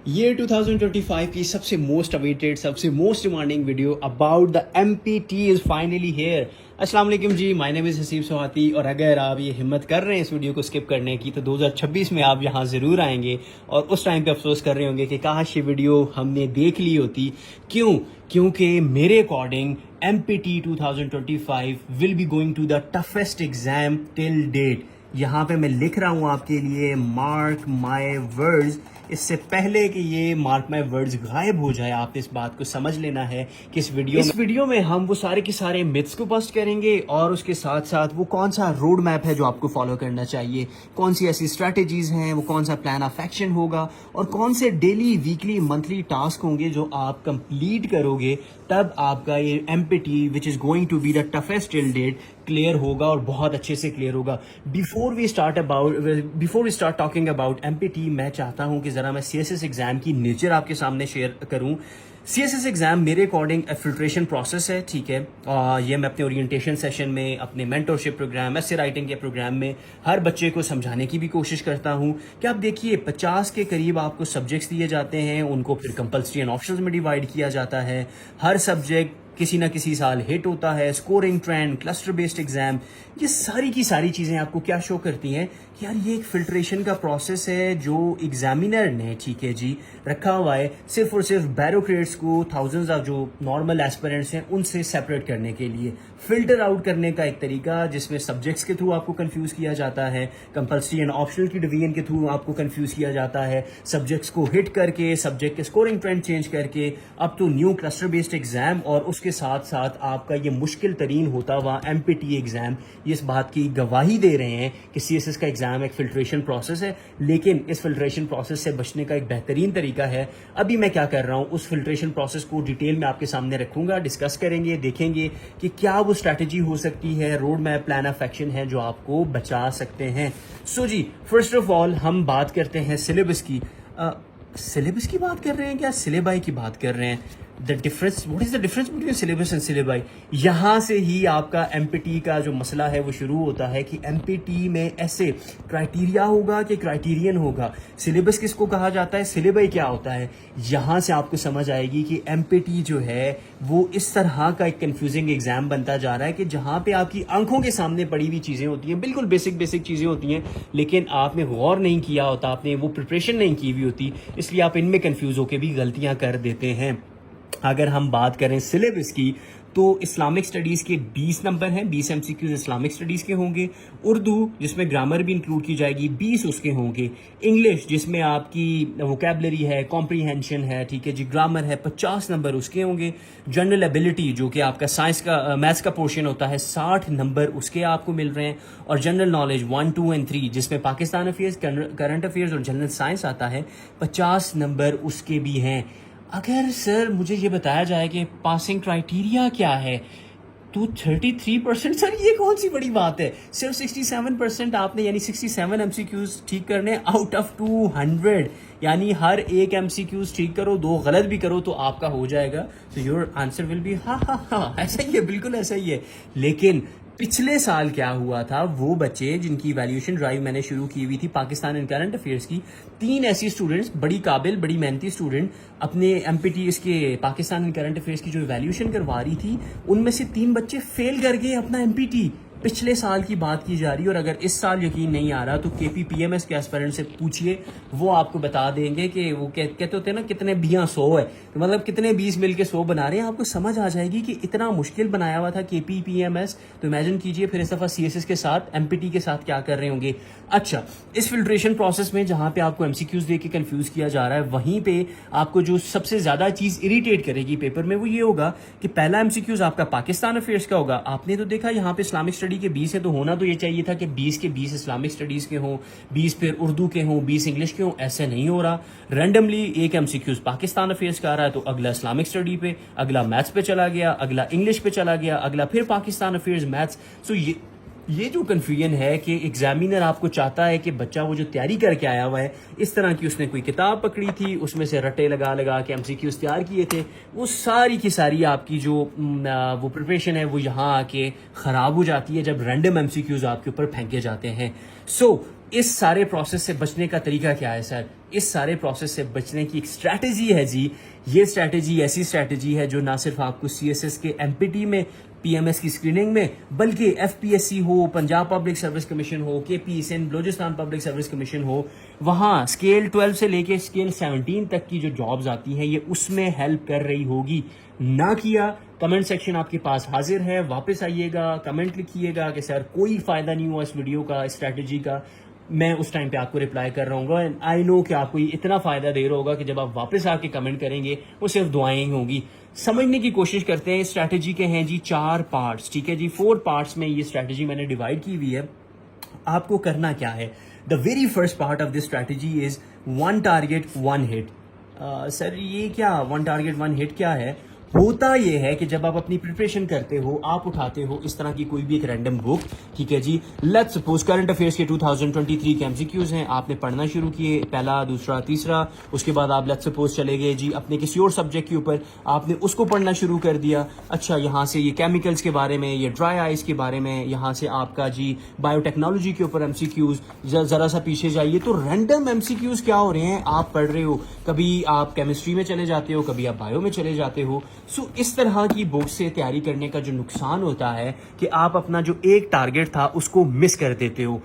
یہ 2025 کی سب سے موسٹ اویٹڈ سب سے most demanding video about the MPT is finally here. السلام علیکم جی, مائی نیم از حسیب سوہاتی. اور اگر آپ یہ ہمت کر رہے ہیں اس ویڈیو کو اسکپ کرنے کی تو 2026 میں آپ یہاں ضرور آئیں گے اور اس ٹائم پہ افسوس کر رہے ہوں گے کہ کاش یہ ویڈیو ہم نے دیکھ لی ہوتی. کیونکہ میرے according MPT 2025 will be going to the toughest exam till date. یہاں پہ میں لکھ رہا ہوں آپ کے لیے مارک مائی ورڈز. اس سے پہلے کہ یہ مارک مائی ورڈز غائب ہو جائے, آپ اس بات کو سمجھ لینا ہے کہ اس ویڈیو میں ہم وہ سارے کے سارے متس کو بسٹ کریں گے اور اس کے ساتھ ساتھ وہ کون سا روڈ میپ ہے جو آپ کو فالو کرنا چاہیے, کون سی ایسی اسٹریٹجیز ہیں, وہ کون سا پلان آف ایکشن ہوگا اور کون سے ڈیلی ویکلی منتھلی ٹاسک ہوں گے جو آپ کمپلیٹ کرو گے تب آپ کا یہ MPT which is going to be the toughest till date clear ہوگا اور بہت اچھے سے کلیئر ہوگا. Before we start talking about MPT, میں چاہتا ہوں کہ ذرا میں CSS ایگزام کی نیچر آپ کے سامنے شیئر کروں. CSS ایگزام میرے اکارڈنگ فلٹریشن پروسیس ہے, ٹھیک ہے. یہ میں اپنے اورینٹیشن سیشن میں, اپنے مینٹورشپ پروگرام, ایسے رائٹنگ کے پروگرام میں ہر بچے کو سمجھانے کی بھی کوشش کرتا ہوں کہ آپ دیکھیے 50 کے قریب آپ کو سبجیکٹس دیے جاتے ہیں, ان کو پھر کمپلسری اینڈ آپشنل میں ڈیوائڈ کیا جاتا ہے. ہر سبجیکٹ کسی نہ کسی سال ہٹ ہوتا ہے, scoring trend, cluster based exam, یہ ساری کی ساری چیزیں آپ کو کیا شو کرتی ہیں کہ یار یہ ایک فلٹریشن کا پروسیس ہے جو ایگزامینر نے, ٹھیک ہے جی, رکھا ہوا ہے صرف اور صرف بیوروکریٹس کو, تھاؤزنڈز آف جو نارمل ایسپیرنٹس ہیں ان سے سیپریٹ کرنے کے لیے, فلٹر آؤٹ کرنے کا ایک طریقہ جس میں سبجیکٹس کے تھرو آپ کو کنفیوز کیا جاتا ہے, کمپلسری اینڈ آپشنل کی ڈویژن کے تھرو آپ کو کنفیوز کیا جاتا ہے, سبجیکٹس کو ہٹ کر کے, سبجیکٹ کے اسکورنگ ٹرینڈ چینج کر کے, اب تو نیو کلسٹر بیسڈ ایگزام, اور اس کے ساتھ ساتھ آپ کا یہ مشکل ترین ہوتا ہوا MPT ایگزام, یہ اس بات کی گواہی دے رہے ہیں کہ CSS کا ایگزام ایک فلٹریشن پروسیس ہے. لیکن اس فلٹریشن پروسیس سے بچنے کا ایک بہترین طریقہ ہے. ابھی میں کیا کر رہا ہوں, اس فلٹریشن پروسیس کو ڈیٹیل میں آپ کے سامنے رکھوں گا, ڈسکس کریں گے, دیکھیں گے کہ کیا وہ اسٹریٹجی ہو سکتی ہے, road map, plan of action ہے جو آپ کو بچا سکتے ہیں. سو جی, فرسٹ آف آل ہم بات کرتے ہیں سلیبس کی. سلیبس کی بات کر رہے ہیں کیا سلیبائی کی بات کر رہے ہیں؟ What is the difference between syllabus and syllabi. یہاں سے ہی آپ کا MPT کا جو مسئلہ ہے وہ شروع ہوتا ہے کہ MPT میں ایسے کرائٹیریا ہوگا کہ کرائٹیرین ہوگا. سلیبس کس کو کہا جاتا ہے, سلیبائی کیا ہوتا ہے, یہاں سے آپ کو سمجھ آئے گی کہ MPT جو ہے وہ اس طرح کا ایک کنفیوزنگ ایگزام بنتا جا رہا ہے کہ جہاں پہ آپ کی آنکھوں کے سامنے پڑی ہوئی چیزیں ہوتی ہیں, بالکل بیسک چیزیں ہوتی ہیں, لیکن آپ نے غور نہیں کیا ہوتا, آپ نے وہ پریپریشن نہیں کی ہوئی ہوتی, اس لیے آپ ان میں کنفیوز ہو کے بھی غلطیاں کر دیتے ہیں. اگر ہم بات کریں سلیبس کی تو اسلامک اسٹڈیز کے 20 نمبر ہیں, 20 MCQs اسلامک اسٹڈیز کے ہوں گے. اردو جس میں گرامر بھی انکلوڈ کی جائے گی 20 اس کے ہوں گے. انگلش جس میں آپ کی ووکیبلری ہے, کمپریہنشن ہے, ٹھیک ہے جی, گرامر ہے, 50 نمبر اس کے ہوں گے. جنرل ایبلٹی جو کہ آپ کا سائنس کا میتھس کا پورشن ہوتا ہے 60 نمبر اس کے آپ کو مل رہے ہیں. اور جنرل نالج 1, 2 and 3 جس میں پاکستان افیئرز, کرنٹ افیئرز اور جنرل سائنس آتا ہے, 50 نمبر اس کے بھی ہیں. اگر سر مجھے یہ بتایا جائے کہ پاسنگ کرائٹیریا کیا ہے تو 33%, سر یہ کون سی بڑی بات ہے, صرف 67% آپ نے یعنی 67 MCQs ٹھیک کرنے آؤٹ آف 200, یعنی ہر ایک MCQs ٹھیک کرو, 2 غلط بھی کرو تو آپ کا ہو جائے گا. تو یور آنسر ول بی ہاں ایسا ہی ہے, بالکل ایسا ہی ہے. لیکن پچھلے سال کیا ہوا تھا, وہ بچے جن کی ایویلیوشن ڈرائیو میں نے شروع کی ہوئی تھی پاکستان اینڈ کرنٹ افیئرس کی, 3 ایسی اسٹوڈنٹس, بڑی قابل, بڑی محنتی اسٹوڈنٹ, اپنے MPT اس کے پاکستان اینڈ کرنٹ افیئرس کی جو ایویلیوشن کروا رہی تھی, ان میں سے 3 بچے فیل کر گئے اپنا MPT. پچھلے سال کی بات کی جا رہی ہے. اور اگر اس سال یقین نہیں آ رہا تو KPPMS کے ایسپیرنٹ سے پوچھئے, وہ آپ کو بتا دیں گے کہ وہ کہتے ہوتے ہیں نا کتنے 100 ہے, تو مطلب کتنے 20 مل کے 100 بنا رہے ہیں. آپ کو سمجھ آ جائے گی کہ اتنا مشکل بنایا ہوا تھا KPPMS. تو امیجن کیجئے پھر اس دفعہ CSS کے ساتھ MPT کے ساتھ کیا کر رہے ہوں گے. اچھا, اس فلٹریشن پروسیس میں جہاں پہ آپ کو MCQs دے کے کنفیوز کیا جا رہا ہے, وہیں پہ آپ کو جو سب سے زیادہ چیز اریٹیٹ کرے گی پیپر میں وہ یہ ہوگا کہ پہلا MCQs آپ کا پاکستان افیئرس کا ہوگا. آپ نے تو دیکھا یہاں پہ اسلامک اسٹڈی کے 20 ہے, تو ہونا تو یہ چاہیے تھا کہ 20 کے 20 اسلامک اسٹڈیز کے ہوں, 20 پھر اردو کے ہوں, 20 انگلش کے ہوں. ایسے نہیں ہو رہا. رینڈملی ایک MCQs پاکستان افیئرس کا آ رہا ہے تو اگلا اسلامک اسٹڈی پہ, اگلا میتھس پہ چلا گیا, اگلا انگلش پہ چلا گیا, اگلا پھر پاکستان افیئرس میتھس. سو یہ جو کنفیوژن ہے کہ ایگزامینر آپ کو چاہتا ہے کہ بچہ وہ جو تیاری کر کے آیا ہوا ہے, اس طرح کی اس نے کوئی کتاب پکڑی تھی, اس میں سے رٹے لگا کے MCQs تیار کیے تھے, وہ ساری کی ساری آپ کی جو وہ پریپریشن ہے وہ یہاں آ کے خراب ہو جاتی ہے جب رینڈم MCQs آپ کے اوپر پھینکے جاتے ہیں. سو اس سارے پروسیس سے بچنے کا طریقہ کیا ہے سر؟ اس سارے پروسیس سے بچنے کی ایک اسٹریٹجی ہے جی. یہ اسٹریٹجی ایسی اسٹریٹجی ہے جو نہ صرف آپ کو CSS کے MPT میں PMS کی اسکریننگ میں بلکہ FPSC ہو, پنجاب پبلک سروس کمیشن ہو, KP Sindh Balochistan public service commission ہو, وہاں اسکیل 12 سے لے کے اسکیل 17 تک کی جو جابز آتی ہیں یہ اس میں ہیلپ کر رہی ہوگی. نہ کیا کمنٹ سیکشن آپ کے پاس حاضر ہے, واپس آئیے گا, کمنٹ لکھیے گا کہ سر کوئی فائدہ نہیں ہوا اس ویڈیو کا, اسٹریٹجی کا. میں اس ٹائم پہ آپ کو رپلائی کر رہا ہوں گا. اینڈ آئی نو کہ آپ کو یہ اتنا فائدہ دے رہا ہوگا کہ جب آپ واپس آ کے کمنٹ کریں گے وہ صرف دعائیں ہی ہوں گی. سمجھنے کی کوشش کرتے ہیں. اسٹریٹجی کے ہیں جی 4 پارٹس, ٹھیک ہے جی. 4 پارٹس میں یہ اسٹریٹجی میں نے ڈیوائڈ کی ہوئی ہے. آپ کو کرنا کیا ہے؟ The very first part of this strategy is 1 target 1 ہٹ. سر یہ کیا 1 ٹارگیٹ 1 ہٹ کیا ہے؟ ہوتا یہ ہے کہ جب آپ اپنی پریپریشن کرتے ہو, آپ اٹھاتے ہو اس طرح کی کوئی بھی ایک رینڈم بک, ٹھیک ہے جی. لیٹس سپوز کرنٹ افیئرس کے 2023 کے MCQs ہیں, آپ نے پڑھنا شروع کیے, پہلا, دوسرا, تیسرا. اس کے بعد آپ لیٹس سپوز چلے گئے جی اپنے کسی اور سبجیکٹ کے اوپر, آپ نے اس کو پڑھنا شروع کر دیا. اچھا, یہاں سے یہ کیمیکلز کے بارے میں, یہ ڈرائی آئس کے بارے میں, یہاں سے آپ کا جی بایو ٹیکنالوجی کے اوپر MCQs. ذرا سا پیچھے جائیے تو رینڈم MCQs کیا ہو رہے ہیں, آپ پڑھ رہے ہو, کبھی آپ کیمسٹری میں چلے جاتے ہو, کبھی آپ بایو میں چلے جاتے ہو. سو اس طرح کی بک سے تیاری کرنے کا جو نقصان ہوتا ہے کہ آپ اپنا جو ایک ٹارگیٹ تھا اس کو مس کر دیتے ہو.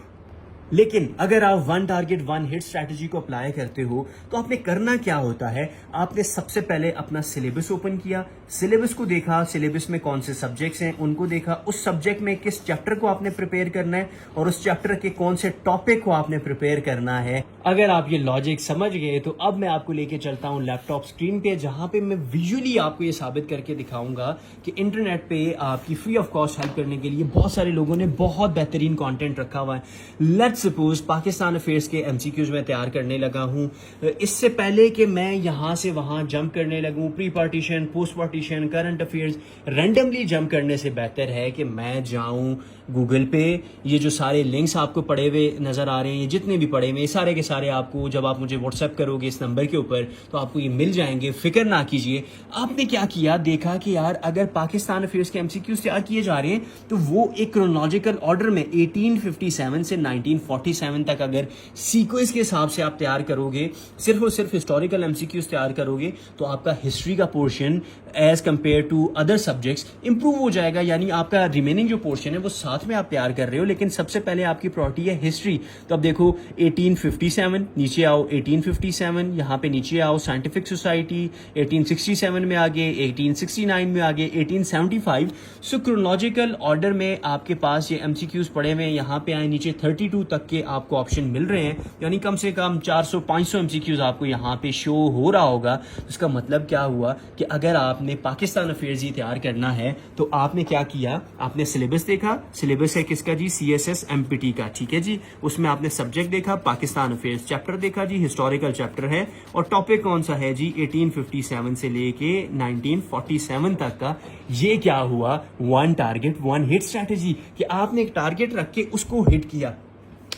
لیکن اگر آپ 1 ٹارگیٹ 1 ہٹ اسٹریٹجی کو اپلائی کرتے ہو تو آپ نے کرنا کیا ہوتا ہے؟ آپ نے سب سے پہلے اپنا سلیبس اوپن کیا, سلیبس کو دیکھا, سلیبس میں کون سے سبجیکٹس ہیں ان کو دیکھا, اس سبجیکٹ میں کس چیپٹر کو آپ نے پریپیئر کرنا ہے اور اس چیپٹر کے کون سے ٹاپک کو آپ نے پریپیئر کرنا ہے. اگر آپ یہ لاجک سمجھ گئے تو اب میں آپ کو لے کے چلتا ہوں لیپ ٹاپ اسکرین پہ, جہاں پہ میں ویژولی آپ کو یہ ثابت کر کے دکھاؤں گا کہ انٹرنیٹ پہ آپ کی فری آف کاسٹ ہیلپ کرنے کے لیے بہت سارے لوگوں نے بہت بہترین کانٹینٹ رکھا ہوا ہے. لیٹس سپوز پاکستان افیئرس کے MCQs میں تیار کرنے لگا ہوں. اس سے پہلے کہ میں یہاں سے وہاں جمپ کرنے لگوں, pre partition, post partition, current affairs randomly jump کرنے سے بہتر ہے کہ میں جاؤں گوگل پہ. یہ جو سارے لنکس آپ کو پڑے ہوئے نظر آ رہے ہیں, یہ جتنے بھی پڑے ہوئے سارے کے سارے آپ کو جب آپ مجھے واٹس ایپ کرو گے اس نمبر کے اوپر تو آپ کو یہ مل جائیں گے. فکر نہ کیجیے. آپ نے کیا کیا, دیکھا کہ یار اگر پاکستان افیئرس کے MCQs تیار کیے جا رہے ہیں تو وہ ایک کرونالوجیکل آرڈر میں 1857 سے 1947 تک اگر سیکوینس کے حساب سے آپ تیار کرو گے, صرف اور صرف ہسٹوریکل MCQs تیار کرو گے تو آپ کا ہسٹری کا portion as compare to other subjects improve ہو جائے گا. یعنی آپ کا ریمیننگ جو پورشن ہے وہ ساتھ میں آپ تیار کر رہے ہو, لیکن سب سے پہلے آپ کی پرائورٹی ہے ہسٹری. تو اب دیکھو 1857 نیچے آؤ, 1857 یہاں پہ نیچے آؤ, سائنٹیفک سوسائٹی 1867 میں آگے, 1869 میں آگے, 1875. سو کرونالوجیکل آرڈر میں آپ کے پاس یہ MCQs پڑے ہوئے ہیں. یہاں پہ آئے نیچے 32 تک کے آپ کو آپشن مل رہے ہیں, یعنی کم سے کم 400-500 MCQs آپ کو یہاں پہ شو ہو رہا ہوگا. اس کا مطلب کیا ہوا کہ اگر آپ نے پاکستان افیئرز ہی تیار کرنا ہے تو آپ نے کیا کیا, آپ نے سلیبس دیکھا. سلیبس ہے کس کا جی, CSS MPT کا, ٹھیک ہے جی. اس میں آپ نے سبجیکٹ دیکھا, پاکستان افیئرز, چیپٹر دیکھا جی, ہسٹوریکل چیپٹر ہے, اور ٹاپک کون سا ہے جی 1857 سے لے کے 1947 تک کا. یہ کیا ہوا, 1 ٹارگیٹ 1 ہٹ اسٹریٹجی, کہ آپ نے ایک ٹارگیٹ رکھ کے اس کو ہٹ کیا.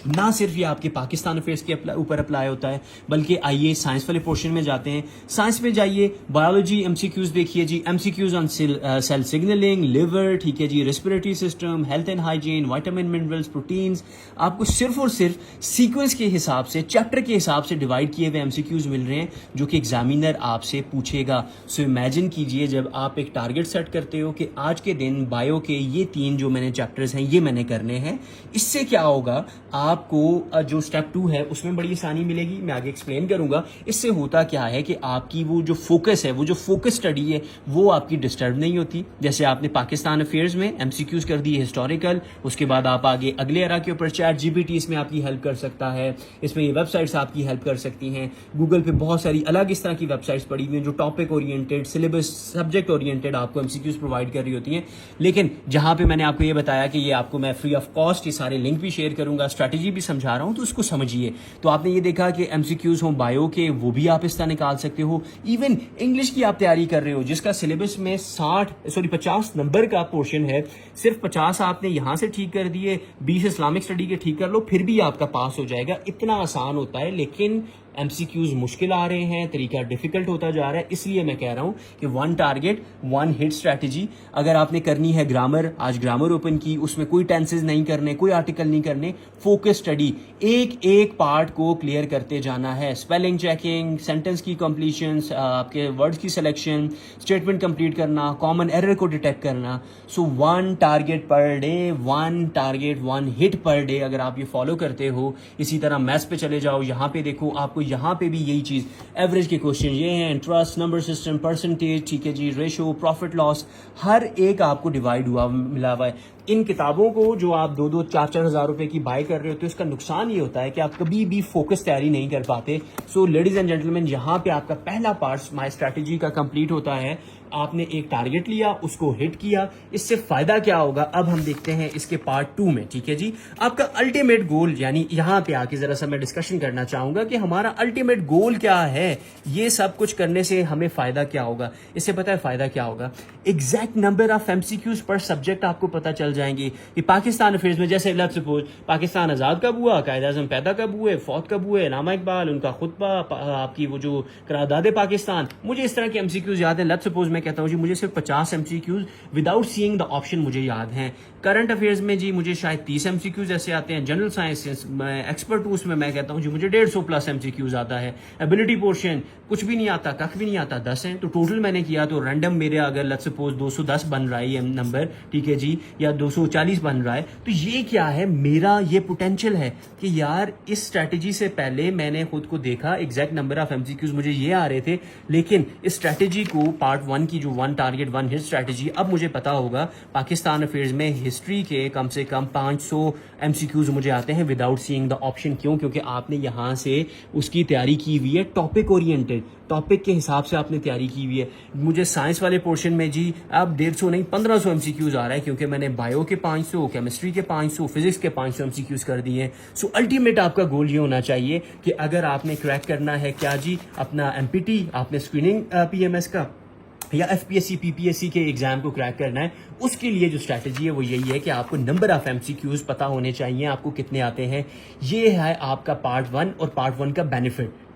نہ صرف یہ آپ کے پاکستان افیئرس کے اوپر اپلائی ہوتا ہے بلکہ آئیے سائنس والے پورشن میں جاتے ہیں. سائنس میں جائیے, بایولوجی MCQs دیکھیے جی, MCQs on cell signalling, liver, ٹھیک ہے جی, respiratory system, health and hygiene, vitamin minerals, proteins. آپ کو صرف اور صرف سیکوینس کے حساب سے, چیپٹر کے حساب سے ڈیوائڈ کیے ہوئے MCQs مل رہے ہیں جو کہ ایگزامینر آپ سے پوچھے گا. سو امیجن کیجئے جب آپ ایک ٹارگیٹ سیٹ کرتے ہو کہ آج کے دن بایو کے یہ 3 جو میں نے چیپٹرز ہیں یہ میں نے کرنے ہیں. اس سے کیا ہوگا, آپ کو جو سٹیپ 2 ہے اس میں بڑی آسانی ملے گی. میں آگے ایکسپلین کروں گا. اس سے ہوتا کیا ہے کہ آپ کی وہ جو فوکس ہے, وہ جو فوکس اسٹڈی ہے وہ آپ کی ڈسٹرب نہیں ہوتی. جیسے آپ نے پاکستان افیئرز میں MCQs کر دی ہسٹوریکل, اس کے بعد آپ آگے اگلے ایرا کے اوپر چیٹ GPT اس میں آپ کی ہیلپ کر سکتا ہے, اس میں یہ ویب سائٹس آپ کی ہیلپ کر سکتی ہیں. گوگل پہ بہت ساری الگ اس طرح کی ویب سائٹس پڑی ہوئی ہیں جو topic oriented, syllabus subject oriented آپ کو MCQs پرووائڈ کر رہی ہوتی ہیں. لیکن جہاں پہ میں نے آپ کو یہ بتایا کہ یہ آپ کو میں فری آف کاسٹ یہ سارے لنک بھی شیئر کروں گا, اسٹریٹجی بھی سمجھا رہا ہوں, تو اس کو سمجھیے. تو آپ نے یہ دیکھا کہ MCQs ہوں بایو کے, وہ بھی آپ اس طرح نکال سکتے ہو. ایون انگلش کی آپ تیاری کر رہے ہو جس کا سلیبس میں 50 نمبر کا پورشن ہے, صرف 50 آپ نے یہاں سے ٹھیک کر دیے, 20 اسلامک اسٹڈی کے ٹھیک کر لو, پھر بھی آپ کا پاس ہو جائے گا. اتنا آسان ہوتا ہے. لیکن MCQs مشکل آ رہے ہیں, طریقہ ڈیفیکلٹ ہوتا جا رہا ہے, اس لیے میں کہہ رہا ہوں کہ 1 ٹارگیٹ 1 ہٹ اسٹریٹجی. اگر آپ نے کرنی ہے گرامر, آج گرامر اوپن کی, اس میں کوئی ٹینسز نہیں کرنے, کوئی آرٹیکل نہیں کرنے, فوکس اسٹڈی, ایک ایک پارٹ کو کلیئر کرتے جانا ہے. اسپیلنگ چیکنگ, سینٹنس کی کمپلیشنس, آپ کے ورڈز کی سلیکشن, اسٹیٹمنٹ کمپلیٹ کرنا, کامن ایرر کو ڈیٹیکٹ کرنا. سو 1 ٹارگیٹ پر ڈے, 1 ٹارگیٹ 1 ہٹ پر ڈے. اگر آپ یہ فالو کرتے ہو, اسی طرح میتھس پہ چلے جاؤ, یہاں پہ دیکھو آپ کو یہاں پہ بھی یہی چیز, ایوریج کے کوشچن یہ ہیں, انٹرسٹ, نمبر سسٹم, پرسنٹیج, ٹھیک ہے جی, ریشو, پروفٹ لاس, ہر ایک آپ کو ڈیوائڈ ہوا ملا ہوا ہے. ان کتابوں کو جو آپ 2-2 4-4 ہزار روپے کی بائی کر رہے ہوتے ہیں, اس کا نقصان یہ ہوتا ہے کہ آپ کبھی بھی فوکس تیاری نہیں کر پاتے. سو لیڈیز اینڈ جینٹلمین, یہاں پہ آپ کا پہلا پارٹ مائی اسٹریٹجی کا کمپلیٹ ہوتا ہے. آپ نے ایک ٹارگیٹ لیا, اس کو ہٹ کیا, اس سے فائدہ کیا ہوگا اب ہم دیکھتے ہیں اس کے پارٹ 2 میں. ٹھیک ہے جی, آپ کا الٹیمیٹ گول, یعنی یہاں پہ آ کے ذرا سا میں ڈسکشن کرنا چاہوں گا کہ ہمارا الٹیمیٹ گول کیا ہے, یہ سب کچھ کرنے سے ہمیں فائدہ کیا ہوگا. اس سے پتہ ہے فائدہ کیا ہوگا, ایگزیکٹ نمبر آف MCQs پر سبجیکٹ آپ کو پتہ چل جائیں گے. کہ پاکستان افیئرز میں جیسے لیٹس سپوز پاکستان آزاد کب ہوا, قائد اعظم پیدا کب ہوئے, فوت کب ہوئے, علامہ اقبال, ان کا خطبہ, آپ کی وہ جو قرارداد پاکستان, مجھے اس طرح کے MCQs یاد ہیں. لیٹس سپوز میں کہتا ہوں جی مجھے صرف 50 MCQs without seeing the option مجھے یاد ہیں. کرنٹ افیئرز میں جی مجھے شاید 30 MCQs ایسے آتے ہیں. جنرل سائنس میں ایکسپرٹ ہوں, اس میں کہتا ہوں جی مجھے 150 پلس MCQs آتا ہے. ایبلٹی پورشن کچھ بھی نہیں آتا, کخ بھی نہیں آتا, 10 ہیں. تو ٹوٹل میں نے کیا تو رینڈم میرے اگر لیٹس سپوز 210 بن رہا ہے یہ نمبر, ٹھیک ہے جی, یا 240 بن رہا ہے, تو یہ کیا ہے, میرا یہ پوٹینشیل ہے کہ یار اس اسٹریٹجی سے پہلے میں نے خود کو دیکھا, ایگزیکٹ نمبر آف MCQs مجھے یہ آ رہے تھے, لیکن اس اسٹریٹجی کو پارٹ 1 کی جو 1 ٹارگیٹ 1 ہٹ اسٹریٹجی, اب مجھے پتا ہوگا پاکستان افیئرز میں ہسٹری کے کم سے کم 500 MCQs مجھے آتے ہیں وداؤٹ سینگ دا آپشن. کیوں؟ کیونکہ آپ نے یہاں سے اس کی تیاری کی ہوئی ہے, ٹاپک اورینٹڈ, ٹاپک کے حساب سے آپ نے تیاری کی ہوئی ہے. مجھے سائنس والے پورشن میں جی اب 150 نہیں 1500 MCQs آ رہا ہے, کیونکہ میں نے بایو کے 500, کیمسٹری کے 500, فزکس کے 500 MCQs کر دیے ہیں. سو الٹیمیٹ آپ کا گول یہ ہونا چاہیے کہ اگر آپ نے کریک کرنا ہے کیا جی اپنا MPT, آپ نے اسکریننگ PMS کا یا FPSC PPSC کے ایگزام کو کریک کرنا ہے, اس کے لیے جو اسٹریٹجی ہے وہ یہی ہے کہ آپ کو نمبر آف MCQs پتہ ہونے چاہیے, آپ کو کتنے آتے ہیں. یہ ہے آپ کا پارٹ 1, اور پارٹ 1 کا بینیفٹ.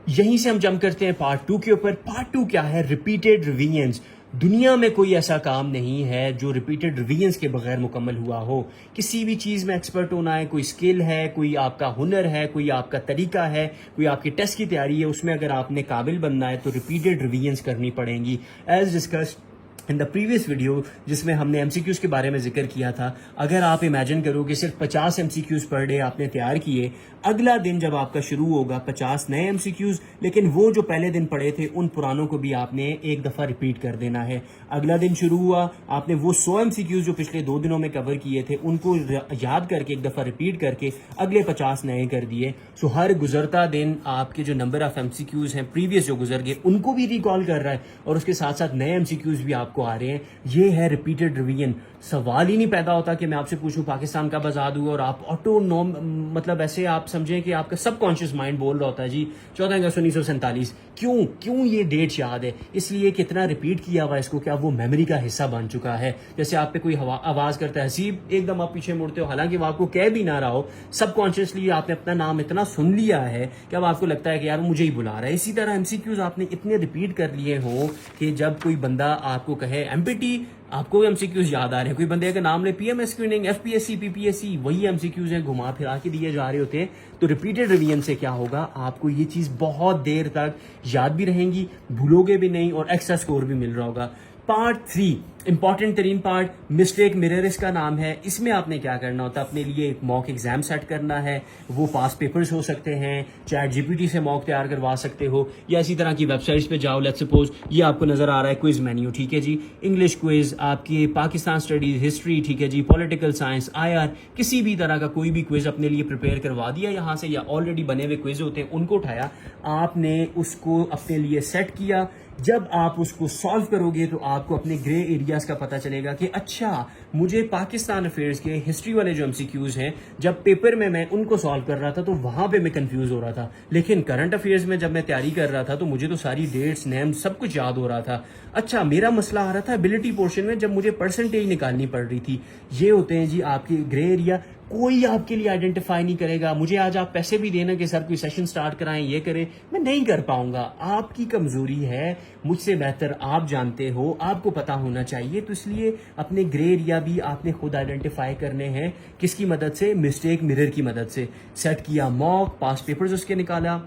یہیں سے ہم جمپ کرتے ہیں پارٹ 2 کے اوپر. پارٹ 2 کیا ہے, ریپیٹڈ ریویژنز. دنیا میں کوئی ایسا کام نہیں ہے جو ریپیٹڈ ریویژنز کے بغیر مکمل ہوا ہو. کسی بھی چیز میں ایکسپرٹ ہونا ہے, کوئی اسکل ہے, کوئی آپ کا ہنر ہے, کوئی آپ کا طریقہ ہے, کوئی آپ کی ٹیسٹ کی تیاری ہے, اس میں اگر آپ نے قابل بننا ہے تو ریپیٹڈ ریویژنز کرنی پڑیں گی. As discussed in the previous video جس میں ہم نے MCQs کے بارے میں ذکر کیا تھا, اگر آپ امیجن کرو کہ صرف 50 MCQs پر ڈے آپ نے تیار کیے, اگلا دن جب آپ کا شروع ہوگا 50 نئے MCQs, لیکن وہ جو پہلے دن پڑھے تھے ان پرانوں کو بھی آپ نے ایک دفعہ ریپیٹ کر دینا ہے. اگلا دن شروع ہوا, آپ نے وہ 100 MCQs جو پچھلے 2 دنوں میں کور کیے تھے ان کو یاد کر کے ایک دفعہ ریپیٹ کر کے اگلے 50 نئے کر دیے. سو ہر گزرتا دن آپ کے جو نمبر آف MCQs ہیں پریویس جو گزر گئے ان کو بھی ریکال کر رہا ہے, اور اس کے ساتھ ساتھ نئے MCQs بھی آپ کو آ رہے ہیں. یہ ہے ریپیٹڈ ریویژن. سوال ہی نہیں پیدا ہوتا کہ میں آپ سے پوچھوں پاکستان کب آزاد ہوا اور آپ آٹو نوم مطلب ایسے آپ سمجھیں کہ آپ کا سب کانشیس مائنڈ بول رہا ہوتا ہے جی 14 اگست 1947. کیوں یہ ڈیٹ یاد ہے؟ اس لیے کتنا ریپیٹ کیا ہوا اس کو, کیا وہ میموری کا حصہ بن چکا ہے. جیسے آپ پہ کوئی آواز کرتا ہے حسیب, ایک دم آپ پیچھے مڑتے ہو, حالانکہ وہ آپ کو کہہ بھی نہ رہا ہو, سب کانشیسلی آپ نے اپنا نام اتنا سن لیا ہے کہ اب آپ کو لگتا ہے کہ یار مجھے ہی بلا رہا ہے. اسی طرح MCQs آپ نے اتنے ریپیٹ کر لیے ہوں کہ جب کوئی بندہ آپ کو کہے MPT, آپ کو MCQs یاد آ رہے ہیں. کوئی بندے کا نام لے PMS اسکریننگ, FPSC PPSC, وہی MCQs ہیں, گھما پھرا کے دیے جا رہے ہوتے ہیں. تو ریپیٹڈ ریویژن سے کیا ہوگا, آپ کو یہ چیز بہت دیر تک یاد بھی رہیں گی, بھولو گے بھی نہیں, اور ایکسٹرا اسکور بھی مل رہا ہوگا. پارٹ 3 امپورٹنٹ ترین پارٹ, مسٹیک میرر اس کا نام ہے. اس میں آپ نے کیا کرنا ہوتا ہے, اپنے لیے ایک موک ایگزام سیٹ کرنا ہے. وہ پاس پیپرز ہو سکتے ہیں, چیٹ GPT سے موک تیار کروا سکتے ہو, یا اسی طرح کی ویب سائٹس پہ جاؤ. لیٹس سپوز یہ آپ کو نظر آ رہا ہے کوئز مینیو, ٹھیک ہے جی, انگلش کوئز, آپ کی پاکستان اسٹڈیز, ہسٹری, ٹھیک ہے جی, پولیٹیکل سائنس, IR, کسی بھی طرح کا کوئی بھی کوئز اپنے لیے پریپیئر کروا دیا یہاں سے, یا آلریڈی بنے ہوئے کوئز ہوتے ہیں ان کو اٹھایا, آپ نے اس کو اپنے لیے سیٹ کیا. جب آپ اس کو سالو کرو گے تو آپ کو اپنے گرے ایریاز کا پتہ چلے گا کہ اچھا مجھے پاکستان افیئرز کے ہسٹری والے جو MCQs ہیں جب پیپر میں ان کو سالو کر رہا تھا تو وہاں پہ میں کنفیوز ہو رہا تھا, لیکن کرنٹ افیئرز میں جب میں تیاری کر رہا تھا تو مجھے تو ساری ڈیٹس, نیمز, سب کچھ یاد ہو رہا تھا. اچھا میرا مسئلہ آ رہا تھا ایبلٹی پورشن میں, جب مجھے پرسنٹیج نکالنی پڑ رہی تھی. یہ ہوتے ہیں جی آپ کے گرے ایریا. کوئی آپ کے لیے آئیڈینٹیفائی نہیں کرے گا. مجھے آج آپ پیسے بھی دینا کہ سر کوئی سیشن سٹارٹ کرائیں, یہ کریں, میں نہیں کر پاؤں گا. آپ کی کمزوری ہے, مجھ سے بہتر آپ جانتے ہو, آپ کو پتا ہونا چاہیے. تو اس لیے اپنے گرے ایریا بھی آپ نے خود آئیڈینٹیفائی کرنے ہیں. کس کی مدد سے؟ مسٹیک مرر کی مدد سے. سیٹ کیا موک, پاس پیپرز اس کے نکالا,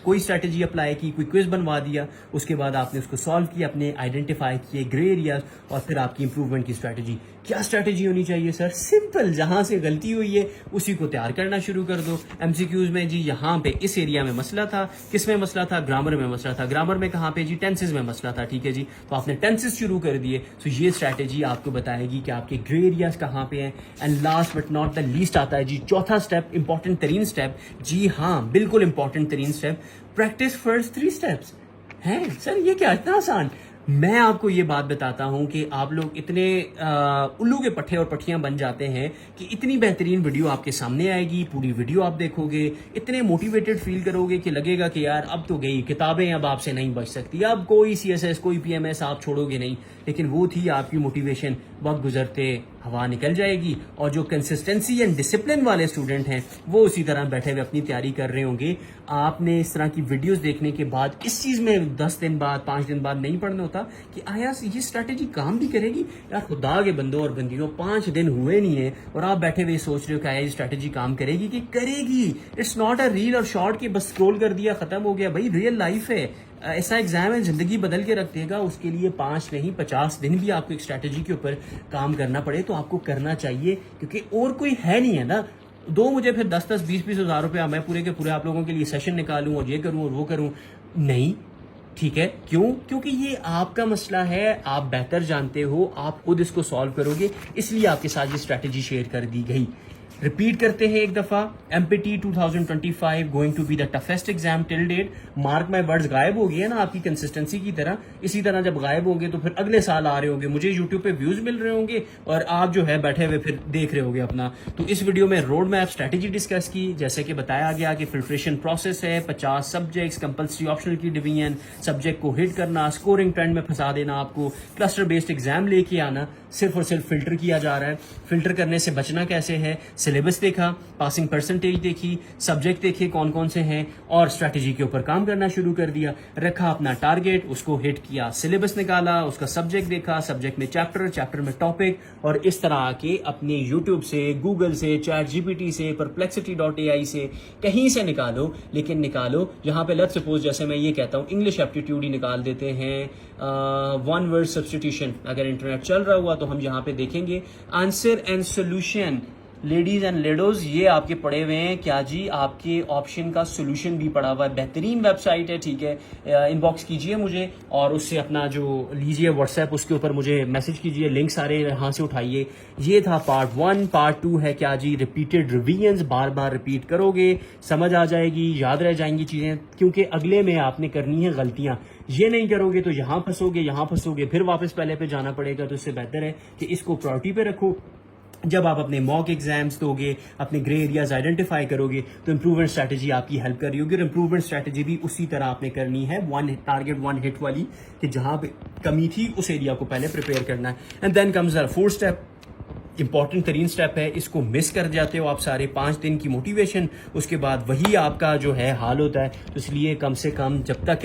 کوئی اسٹریٹجی اپلائی کی, کوئی کوئز بنوا دیا, اس کے بعد آپ نے اس کو سالو کیا, اپنے آئیڈینٹیفائی کیے گرے ایریاز, اور پھر آپ کی امپروومنٹ کی اسٹریٹجی. کیا اسٹریٹجی ہونی چاہیے سر؟ سمپل, جہاں سے غلطی ہوئی ہے اسی کو تیار کرنا شروع کر دو. ایم سی کیوز میں جی یہاں پہ اس ایریا میں مسئلہ تھا, کس میں مسئلہ تھا؟ گرامر میں مسئلہ تھا. گرامر میں کہاں پہ جی؟ ٹینسز میں مسئلہ تھا. ٹھیک ہے جی, تو آپ نے ٹینسز شروع کر دیے. تو یہ اسٹریٹجی آپ کو بتائے گی کہ آپ کے گرے ایریاز کہاں پہ ہیں. And last but not the least آتا ہے جی چوتھا اسٹیپ, امپورٹنٹ ترین اسٹیپ. جی ہاں بالکل امپورٹنٹ ترین اسٹیپ, پریکٹس فرسٹ 3 اسٹیپس. ہیں سر یہ کیا اتنا آسان؟ میں آپ کو یہ بات بتاتا ہوں کہ آپ لوگ اتنے الو کے پٹھے اور پٹھیاں بن جاتے ہیں کہ اتنی بہترین ویڈیو آپ کے سامنے آئے گی, پوری ویڈیو آپ دیکھو گے, اتنے موٹیویٹڈ فیل کرو گے کہ لگے گا کہ یار اب تو گئی کتابیں, اب آپ سے نہیں بچ سکتی, اب کوئی سی ایس ایس کوئی پی ایم ایس آپ چھوڑو گے نہیں. لیکن وہ تھی آپ کی موٹیویشن, وقت گزرتے ہوا نکل جائے گی. اور جو کنسسٹنسی اینڈ ڈسپلن والے اسٹوڈنٹ ہیں وہ اسی طرح بیٹھے ہوئے اپنی تیاری کر رہے ہوں گے. آپ نے اس طرح کی ویڈیوز دیکھنے کے بعد اس چیز میں 10 دن بعد 5 دن بعد نہیں پڑھنا ہوتا کہ آیا یہ اسٹریٹجی کام بھی کرے گی. یار خدا کے بندوں اور بندیوں, 5 دن ہوئے نہیں ہیں اور آپ بیٹھے ہوئے سوچ رہے ہو کہ آیا یہ اسٹریٹجی کام کرے گی کہ کرے گی. اٹس ناٹ اے ریل اور شارٹ کہ بس اسکرول کر دیا ختم ہو گیا. بھائی ریئل لائف ہے, ایسا ایگزام ہے, زندگی بدل کے رکھ دے گا. اس کے لیے 5 نہیں 50 دن بھی آپ کو ایک اسٹریٹجی کے اوپر کام کرنا پڑے تو آپ کو کرنا چاہیے, کیونکہ اور کوئی ہے نہیں ہے نا. دو مجھے پھر 10-10 20-20 ہزار روپیہ میں پورے کے پورے آپ لوگوں کے لیے سیشن نکالوں اور یہ کروں اور وہ کروں, نہیں. ٹھیک ہے, کیوں؟ کیونکہ یہ آپ کا مسئلہ ہے, آپ بہتر جانتے ہو, آپ خود اس کو سالو کرو گے, اس لیے آپ کے ساتھ یہ اسٹریٹجی شیئر کر دی گئی. ریپیٹ کرتے ہیں ایک دفعہ, M P T 2025 going to be the toughest exam till date. Mark my words غائب ہو گئی ہے نا آپ کی کنسسٹنسی کی طرح, اسی طرح جب غائب ہوں گے تو پھر اگلے سال آ رہے ہوں گے, مجھے یوٹیوب پہ ویوز مل رہے ہوں گے اور آپ جو ہے بیٹھے ہوئے پھر دیکھ رہے ہوں گے اپنا. تو اس ویڈیو میں روڈ میپ اسٹریٹجی ڈسکس کی, جیسے کہ بتایا گیا کہ فلٹریشن پروسیس ہے, 50 سبجیکٹس, کمپلسری آپشنل کی ڈویژن, سبجیکٹ کو ہٹ کرنا, اسکورنگ ٹرینڈ میں پھنسا دینا, آپ کو کلسٹر بیسڈ ایگزام لے کے آنا, صرف اور صرف فلٹر کیا جا رہا ہے. فلٹر کرنے سے بچنا کیسے ہے؟ سلیبس دیکھا, پاسنگ پرسنٹیج دیکھی, سبجیکٹ دیکھے کون کون سے ہیں, اور اسٹریٹجی کے اوپر کام کرنا شروع کر دیا. رکھا اپنا ٹارگیٹ, اس کو ہٹ کیا, سلیبس نکالا, اس کا سبجیکٹ دیکھا, سبجیکٹ میں چیپٹر, چیپٹر میں ٹاپک, اور اس طرح آ کے اپنے یوٹیوب سے, گوگل سے, چیٹ جی پی ٹی سے, perplexity.ai سے, کہیں سے نکالو, لیکن نکالو جہاں پہ لیٹس سپوز جیسے میں یہ کہتا ہوں انگلش ایپٹیٹیوڈ ہی نکال دیتے ہیں, 1 ورڈ سبسٹیٹیوشن. اگر انٹرنیٹ چل رہا ہوا تو ہم یہاں پہ دیکھیں گے answer and solution. Ladies and لیڈوز, یہ آپ کے پڑے ہوئے ہیں کیا جی؟ آپ کے آپشن کا سولوشن بھی پڑا ہوا ہے. بہترین ویب سائٹ ہے, ٹھیک ہے, ان باکس کیجئے مجھے اور اس سے اپنا جو لیجئے واٹس ایپ, اس کے اوپر مجھے میسج کیجئے, لنک سارے یہاں سے اٹھائیے. یہ تھا پارٹ 1. پارٹ 2 ہے کیا جی؟ ریپیٹڈ ریویژنز, بار بار ریپیٹ کرو گے, سمجھ آ جائے گی, یاد رہ جائیں گی چیزیں, کیونکہ اگلے میں آپ نے کرنی ہے غلطیاں. یہ نہیں کرو گے تو یہاں پھنسو گے, یہاں پھنسو گے, پھر واپس پہلے پہ جانا پڑے گا. تو اس سے بہتر ہے کہ اس کو پرائورٹی پہ رکھو. جب آپ اپنے موک ایگزامس دو گے, اپنے گرے ایریاز آئیڈینٹیفائی کرو گے, تو امپروومنٹ اسٹریٹجی آپ کی ہیلپ کر رہی ہوگی. اور امپروومنٹ اسٹریٹجی بھی اسی طرح آپ نے کرنی ہے, 1 ٹارگیٹ 1 ہٹ والی, کہ جہاں پہ کمی تھی اس ایریا کو پہلے پریپیئر کرنا ہے. And then comes the 4th step, important ترین اسٹیپ ہے, اس کو مس کر جاتے ہو آپ سارے. 5 دن کی موٹیویشن, اس کے بعد وہی آپ کا جو ہے حال ہوتا ہے. تو اس لیے کم سے کم جب تک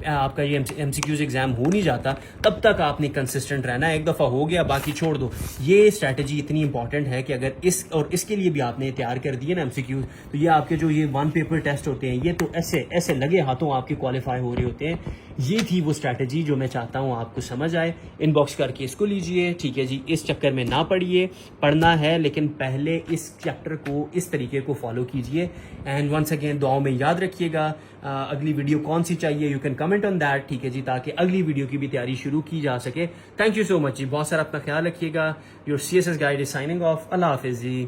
آپ کا یہ ایم سی کیوز ایگزام ہو نہیں جاتا تب تک آپ نے کنسسٹنٹ رہنا ہے. ایک دفعہ ہو گیا باقی چھوڑ دو. یہ اسٹریٹجی اتنی امپورٹنٹ ہے کہ اگر اس کے لیے بھی آپ نے تیار کر دیے نا ایم سی کیوز, تو یہ آپ کے جو یہ 1 پیپر ٹیسٹ ہوتے ہیں, یہ تو ایسے لگے ہاتھوں آپ کے کوالیفائی ہو رہے ہوتے ہیں. یہ تھی وہ اسٹریٹجی جو میں چاہتا ہوں آپ کو سمجھ آئے. ان باکس کر کے اس کو لیجئے, ٹھیک ہے جی. اس چکر میں نہ پڑھیے, پڑھنا ہے لیکن پہلے اس چیپٹر کو, اس طریقے کو فالو کیجئے. اینڈ ونس اگین دعاؤں میں یاد رکھیے گا. اگلی ویڈیو کون سی چاہیے, you can comment on that, ٹھیک ہے جی, تاکہ اگلی ویڈیو کی بھی تیاری شروع کی جا سکے. تھینک یو سو مچ جی, بہت سارا اپنا خیال رکھیے گا. Your C S S guide is signing off. اللہ حافظ جی.